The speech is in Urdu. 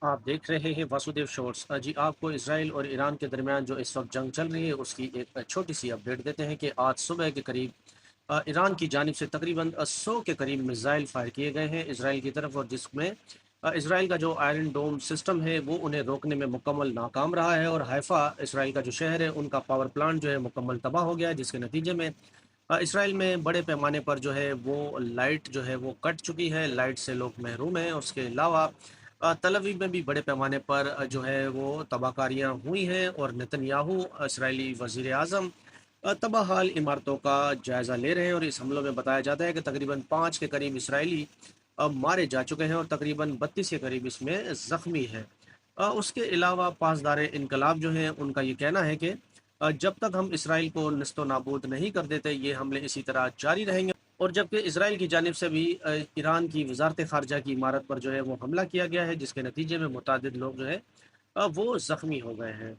آپ دیکھ رہے ہیں واسودیو شورٹس جی آپ کو اسرائیل اور ایران کے درمیان جو اس وقت جنگ چل رہی ہے اس کی ایک چھوٹی سی اپڈیٹ دیتے ہیں کہ آج صبح کے قریب ایران کی جانب سے تقریباً 100 کے قریب میزائل فائر کیے گئے ہیں اسرائیل کی طرف، اور جس میں اسرائیل کا جو آئرن ڈوم سسٹم ہے وہ انہیں روکنے میں مکمل ناکام رہا ہے، اور حیفا اسرائیل کا جو شہر ہے ان کا پاور پلانٹ جو ہے مکمل تباہ ہو گیا ہے، جس کے نتیجے میں اسرائیل میں بڑے پیمانے پر جو ہے وہ لائٹ جو ہے وہ کٹ چکی ہے، لائٹ سے لوگ محروم ہیں۔ اس کے علاوہ تل ابیب میں بھی بڑے پیمانے پر جو ہے وہ تباہ کاریاں ہوئی ہیں، اور نتن یاہو اسرائیلی وزیر اعظم تباہ حال عمارتوں کا جائزہ لے رہے ہیں، اور اس حملوں میں بتایا جاتا ہے کہ تقریباً 5 کے قریب اسرائیلی مارے جا چکے ہیں، اور تقریباً 32 کے قریب اس میں زخمی ہے۔ اس کے علاوہ پاسدار انقلاب جو ہیں ان کا یہ کہنا ہے کہ جب تک ہم اسرائیل کو نست و نابود نہیں کر دیتے یہ حملے اسی طرح جاری رہیں گے، اور جبکہ اسرائیل کی جانب سے بھی ایران کی وزارت خارجہ کی عمارت پر جو ہے وہ حملہ کیا گیا ہے، جس کے نتیجے میں متعدد لوگ جو ہے وہ زخمی ہو گئے ہیں۔